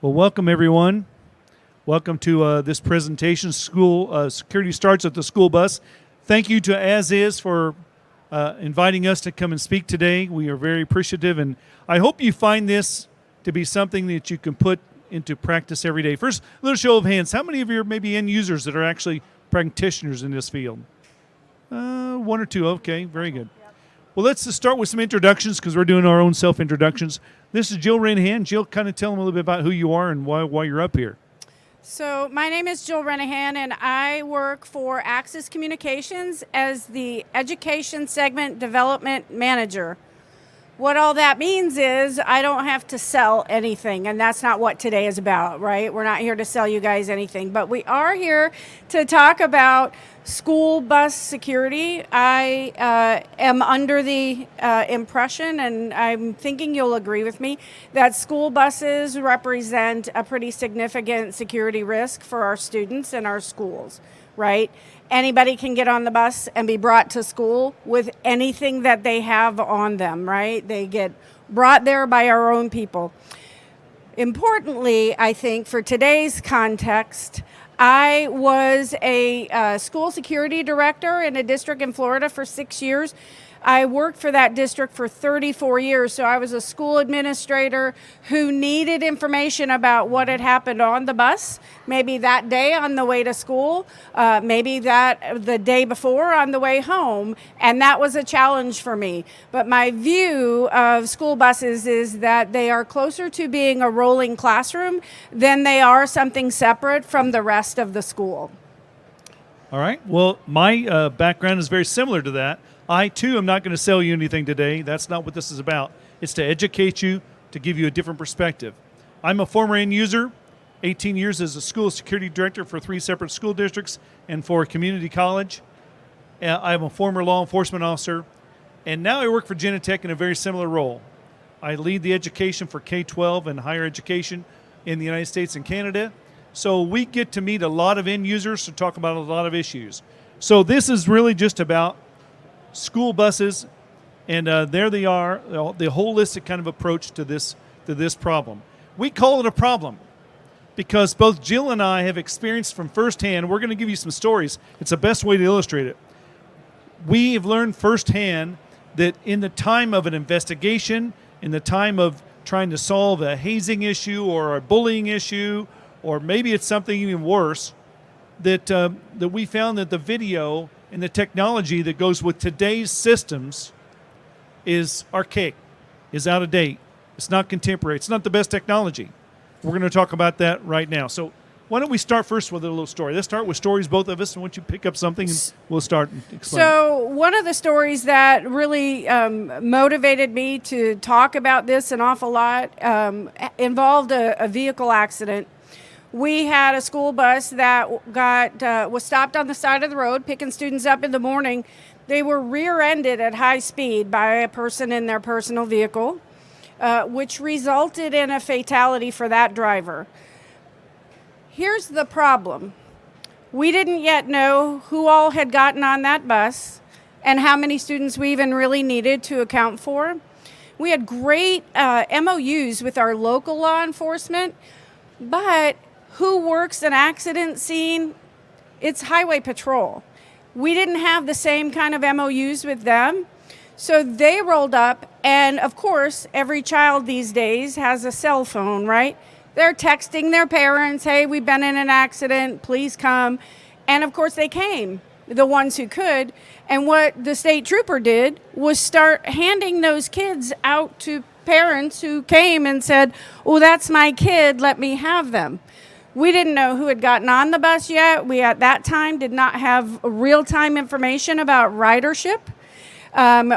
Well, welcome everyone. Welcome to this presentation. School security starts at the school bus. Thank you to As Is for inviting us to come and speak today. We are very appreciative, and I hope you find this to be something that you can put into practice every day. First, a little show of hands. How many of you are maybe end users that are actually practitioners in this field? One or two. Okay, very good. Well, let's just start with some introductions because we're doing our own self-introductions. This is Jill Renihan. Jill, kind of tell them a little bit about who you are and why you're up here. So my name is Jill Renihan, and I work for Axis Communications as the Education Segment Development Manager. What all that means is I don't have to sell anything, and that's not what today is about, right? We're not here to sell you guys anything, but we are here to talk about school bus security. I am under the impression, and I'm thinking you'll agree with me, that school buses represent a pretty significant security risk for our students and our schools, right? Anybody can get on the bus and be brought to school with anything that they have on them, right? They get brought there by our own people. Importantly, I think for today's context, I was a school security director in a district in Florida for 6 years. I worked for that district for 34 years, so I was a school administrator who needed information about what had happened on the bus, maybe that day on the way to school, maybe that the day before on the way home, and that was a challenge for me. But my view of school buses is that they are closer to being a rolling classroom than they are something separate from the rest of the school. All right. Well, my background is very similar to that. I, too, am not going to sell you anything today. That's not what this is about. It's to educate you, to give you a different perspective. I'm a former end user, 18 years as a school security director for 3 separate school districts and for a community college. I'm a former law enforcement officer, and now I work for Genetec in a very similar role. I lead the education for K-12 and higher education in the United States and Canada. So we get to meet a lot of end users to talk about a lot of issues. So this is really just about school buses, and there they are, the holistic kind of approach to this problem. We call it a problem because both Jill and I have experienced from firsthand. We're going to give you some stories. It's the best way to illustrate it. We have learned firsthand that in the time of an investigation, in the time of trying to solve a hazing issue or a bullying issue, or maybe it's something even worse, that we found that the video and the technology that goes with today's systems is archaic, is out of date. It's not contemporary. It's not the best technology. We're going to talk about that right now. So why don't we start first with a little story? Let's start with stories, both of us, and why don't you pick up something and we'll start and explain. So one of the stories that really motivated me to talk about this an awful lot involved a vehicle accident. We had a school bus that was stopped on the side of the road, picking students up in the morning. They were rear-ended at high speed by a person in their personal vehicle, which resulted in a fatality for that driver. Here's the problem. We didn't yet know who all had gotten on that bus and how many students we even really needed to account for. We had great MOUs with our local law enforcement, but who works an accident scene? It's highway patrol. We didn't have the same kind of MOUs with them. So they rolled up, and of course, every child these days has a cell phone, right? They're texting their parents, hey, we've been in an accident, please come. And of course they came, the ones who could. And what the state trooper did was start handing those kids out to parents who came and said, oh, that's my kid, let me have them. We didn't know who had gotten on the bus yet. We, at that time, did not have real-time information about ridership.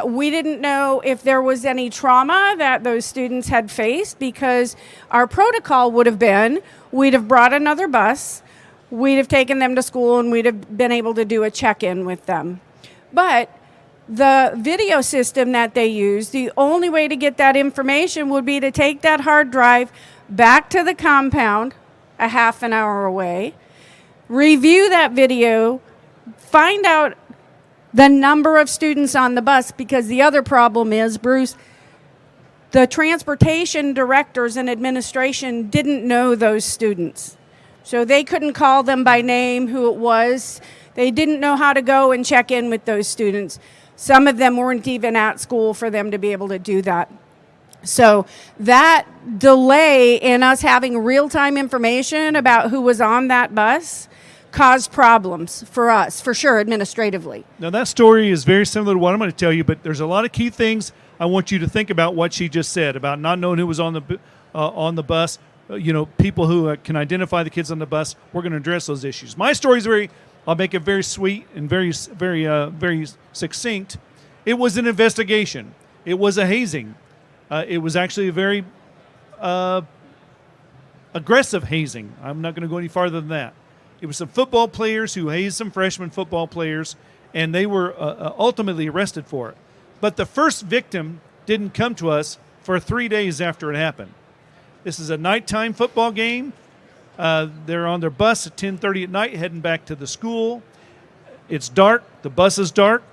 We didn't know if there was any trauma that those students had faced because our protocol would have been, we'd have brought another bus, we'd have taken them to school, and we'd have been able to do a check-in with them. But the video system that they used, the only way to get that information would be to take that hard drive back to the compound, a half an hour away, review that video, find out the number of students on the bus, because the other problem is, Bruce, The transportation directors and administration didn't know those students. So they couldn't call them by name, who it was. They didn't know how to go and check in with those students. Some of them weren't even at school for them to be able to do that. So that delay in us having real-time information about who was on that bus caused problems for us, for sure, administratively. Now, that story is very similar to what I'm going to tell you, but there's a lot of key things I want you to think about what she just said about not knowing who was on the bus. People who can identify the kids on the bus. We're going to address those issues. My story is I'll make it very sweet and very succinct. It was an investigation. It was a hazing. It was actually a very aggressive hazing. I'm not going to go any farther than that. It was some football players who hazed some freshman football players, and they were ultimately arrested for it. But the first victim didn't come to us for 3 days after it happened. This is a nighttime football game. They're on their bus at 10:30 at night heading back to the school. It's dark. The bus is dark.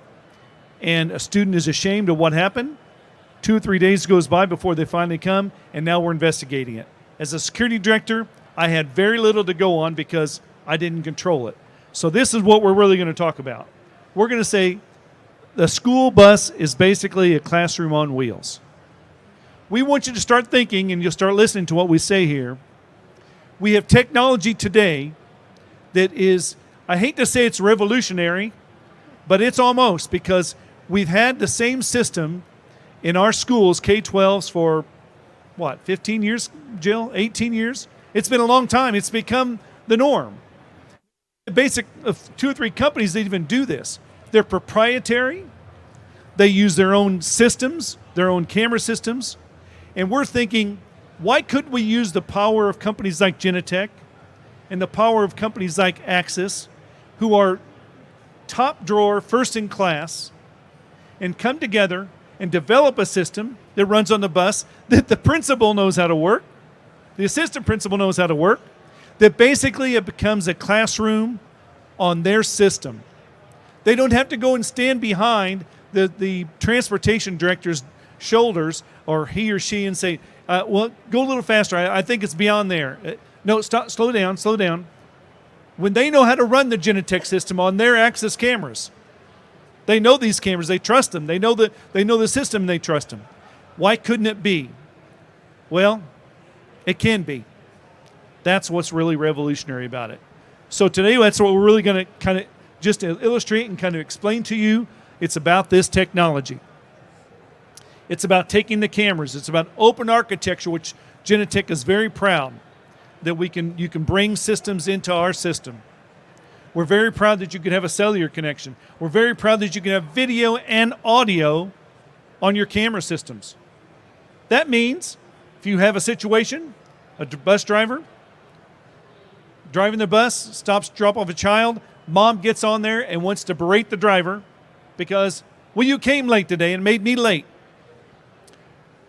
And a student is ashamed of what happened. 2 or 3 days goes by before they finally come, and now we're investigating it. As a security director, I had very little to go on because I didn't control it. So this is what we're really going to talk about. We're going to say the school bus is basically a classroom on wheels. We want you to start thinking, and you'll start listening to what we say here. We have technology today that is, I hate to say it's revolutionary, but it's almost, because we've had the same system in our schools, K-12s, for, 15 years, Jill? 18 years? It's been a long time. It's become the norm. The basic of 2 or 3 companies that even do this. They're proprietary. They use their own systems, their own camera systems. And we're thinking, why couldn't we use the power of companies like Genetec and the power of companies like Axis, who are top drawer, first in class, and come together and develop a system that runs on the bus that the principal knows how to work, the assistant principal knows how to work, that basically it becomes a classroom on their system. They don't have to go and stand behind the transportation director's shoulders, or he or she, and say, go a little faster. I think it's beyond there. No, stop, slow down. When they know how to run the Genetec system on their Axis cameras, they know these cameras, they trust them. They know the system, and they trust them. Why couldn't it be? Well, it can be. That's what's really revolutionary about it. So today, that's what we're really going to kind of just illustrate and kind of explain to you. It's about this technology. It's about taking the cameras. It's about open architecture, which Genetec is very proud that you can bring systems into our system. We're very proud that you can have a cellular connection. We're very proud that you can have video and audio on your camera systems. That means if you have a situation, a bus driver driving the bus, stops to drop off a child, mom gets on there and wants to berate the driver because, you came late today and made me late.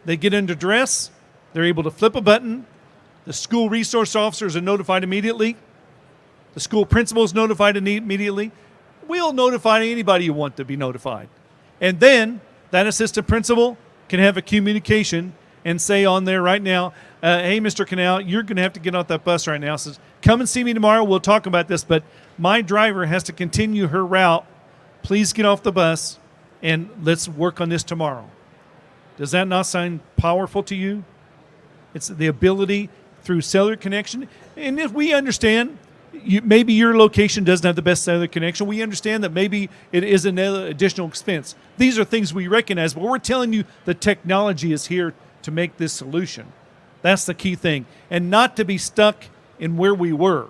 They get into duress. They're able to flip a button. The school resource officers are notified immediately. The school principal is notified immediately. We'll notify anybody you want to be notified. And then that assistant principal can have a communication and say on there right now, hey, Mr. Canal, you're going to have to get off that bus right now. Says, come and see me tomorrow. We'll talk about this, but my driver has to continue her route. Please get off the bus, and let's work on this tomorrow. Does that not sound powerful to you? It's the ability through cellular connection. And if we understand, maybe your location doesn't have the best cellular connection, we understand that maybe it is an additional expense. These are things we recognize, but we're telling you the technology is here to make this solution. That's the key thing. And not to be stuck in where we were.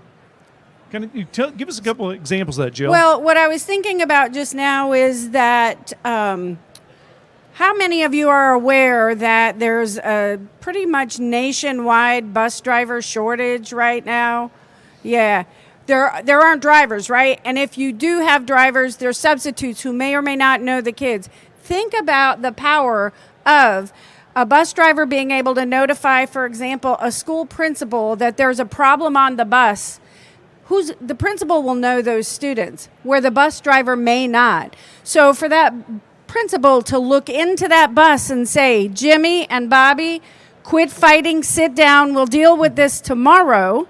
Can you give us a couple of examples of that, Jill? Well, what I was thinking about just now is that how many of you are aware that there's a pretty much nationwide bus driver shortage right now? Yeah. There aren't drivers, right? And if you do have drivers, they're substitutes who may or may not know the kids. Think about the power of a bus driver being able to notify, for example, a school principal that there's a problem on the bus. The principal will know those students, where the bus driver may not. So for that principal to look into that bus and say, Jimmy and Bobby, quit fighting, sit down, we'll deal with this tomorrow,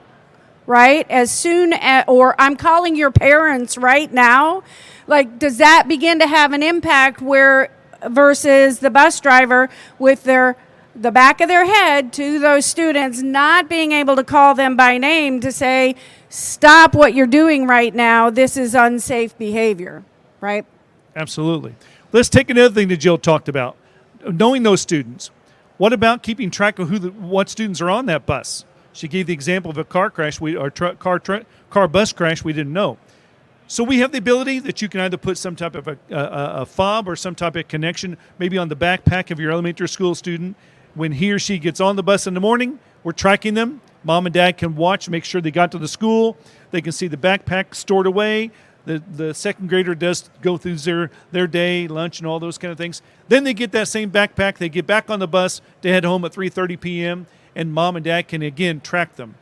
right? As soon as, or I'm calling your parents right now. Like, does that begin to have an impact where versus the bus driver with the back of their head to those students, not being able to call them by name to say, stop what you're doing right now, this is unsafe behavior, right? Absolutely. Let's take another thing that Jill talked about, knowing those students. What about keeping track of what students are on that bus? She gave the example of a car crash, car bus crash we didn't know. So we have the ability that you can either put some type of a fob or some type of connection, maybe on the backpack of your elementary school student. When he or she gets on the bus in the morning, we're tracking them. Mom and dad can watch, make sure they got to the school. They can see the backpack stored away. The second grader does go through their day, lunch, and all those kind of things. Then they get that same backpack. They get back on the bus to head home at 3:30 p.m., and mom and dad can, again, track them.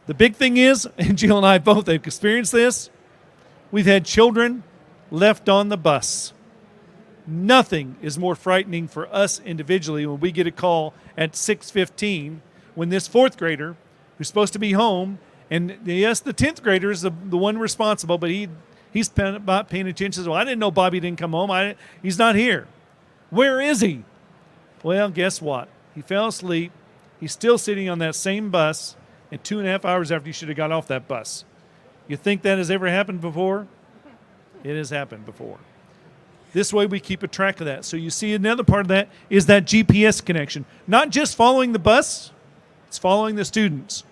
The big thing is, and Jill and I both have experienced this, we've had children left on the bus. Nothing is more frightening for us individually when we get a call at 6:15 when this fourth grader, who's supposed to be home, and yes, the 10th grader is the one responsible, but he's not paying attention. So I didn't know Bobby didn't come home. He's not here. Where is he? Well, guess what? He fell asleep. He's still sitting on that same bus, and 2.5 hours after he should have got off that bus. You think that has ever happened before? It has happened before. This way we keep a track of that. So you see another part of that is that GPS connection. Not just following the bus, it's following the students.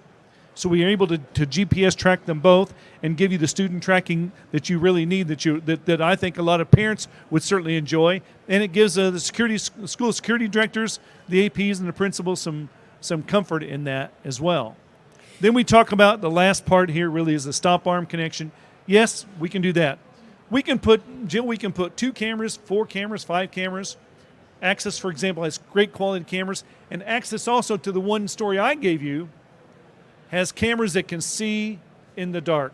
So we are able to GPS track them both and give you the student tracking that you really need, that I think a lot of parents would certainly enjoy. And it gives the school security directors, the APs, and the principals some comfort in that as well. Then we talk about the last part here really is the stop arm connection. Yes, we can do that. We can put 2 cameras, 4 cameras, 5 cameras. Axis, for example, has great quality cameras. And Axis also, to the one story I gave you, has cameras that can see in the dark.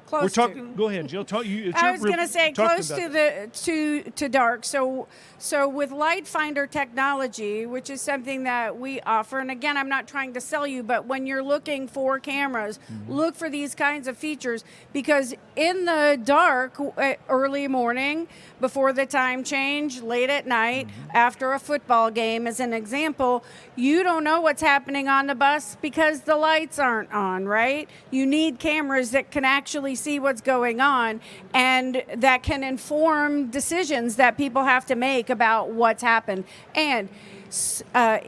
Close We're talking. Go ahead, Jill. I was going to say close to dark. So with light finder technology, which is something that we offer, and again, I'm not trying to sell you, but when you're looking for cameras, look for these kinds of features, because in the dark, early morning, before the time change, late at night, after a football game, as an example, you don't know what's happening on the bus because the lights aren't on, right? You need cameras that can actually see what's going on and that can inform decisions that people have to make about what's happened and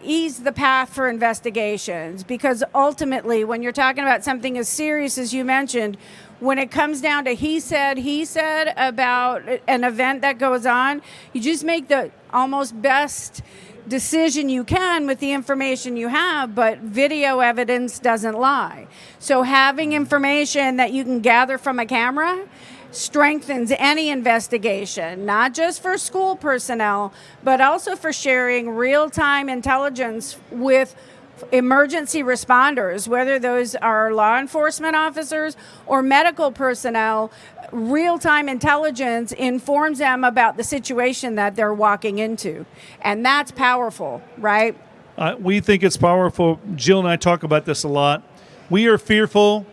ease the path for investigations, because ultimately when you're talking about something as serious as you mentioned, when it comes down to he said about an event that goes on, you just make the almost best decision you can with the information you have, but video evidence doesn't lie. So having information that you can gather from a camera strengthens any investigation, not just for school personnel, but also for sharing real-time intelligence with emergency responders, whether those are law enforcement officers or medical personnel. Real-time intelligence informs them about the situation that they're walking into. And that's powerful, right? We think it's powerful. Jill and I talk about this a lot. We are fearful.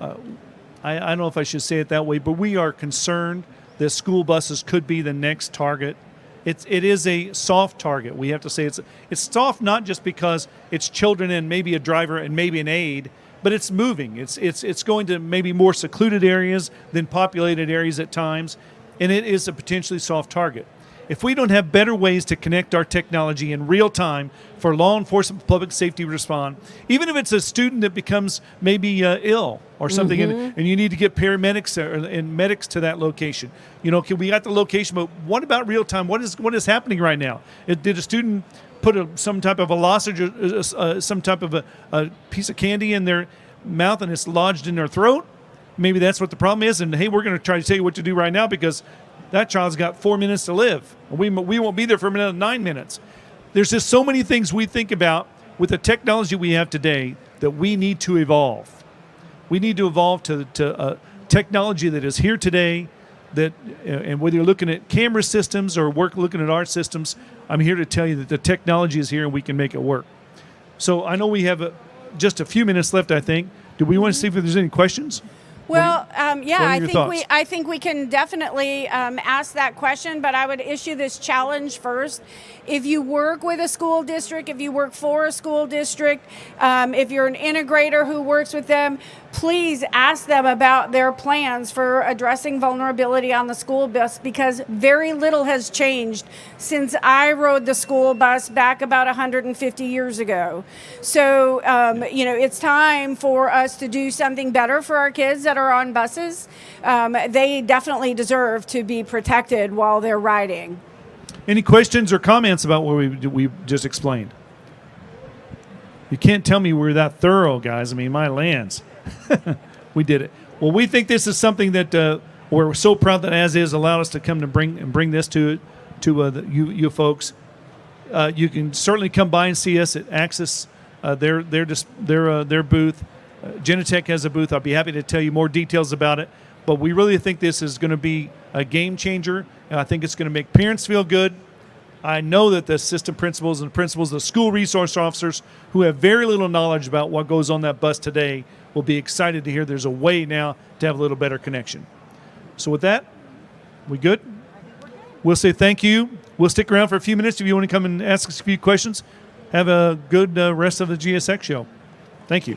I don't know if I should say it that way, but we are concerned that school buses could be the next target. It is a soft target. We have to say it's soft not just because it's children and maybe a driver and maybe an aide, but it's moving. It's going to maybe more secluded areas than populated areas at times, and it is a potentially soft target. If we don't have better ways to connect our technology in real time for law enforcement, public safety respond, even if it's a student that becomes maybe ill or something, and you need to get paramedics and medics to that location. We got the location, but what about real time? What is happening right now? Did a student put some type of a lozenge, some type of a piece of candy in their mouth and it's lodged in their throat? Maybe that's what the problem is. And hey, we're going to try to tell you what to do right now because that child's got 4 minutes to live. We won't be there for another 9 minutes. There's just so many things we think about with the technology we have today that we need to evolve. We need to evolve to technology that is here today, that, and whether you're looking at camera systems or looking at our systems, I'm here to tell you that the technology is here and we can make it work. So I know we have just a few minutes left, I think. Do we want to see if there's any questions? Well, yeah, thoughts? I think we can definitely ask that question, but I would issue this challenge first. If you work with a school district, if you work for a school district, if you're an integrator who works with them, please ask them about their plans for addressing vulnerability on the school bus, because very little has changed since I rode the school bus back about 150 years ago. So, it's time for us to do something better for our kids that are on buses. They definitely deserve to be protected while they're riding. Any questions or comments about what we just explained? You can't tell me we're that thorough, guys. I mean, my lands. We did it. Well, we think this is something that we're so proud that As Is allowed us to come to bring this to you folks. You can certainly come by and see us at Axis, their booth. Genetec has a booth. I'll be happy to tell you more details about it. But we really think this is going to be a game changer, and I think it's going to make parents feel good. I know that the assistant principals and principals, the school resource officers who have very little knowledge about what goes on that bus today will be excited to hear there's a way now to have a little better connection. So with that, we good? We'll say thank you. We'll stick around for a few minutes if you want to come and ask us a few questions. Have a good rest of the GSX show. Thank you.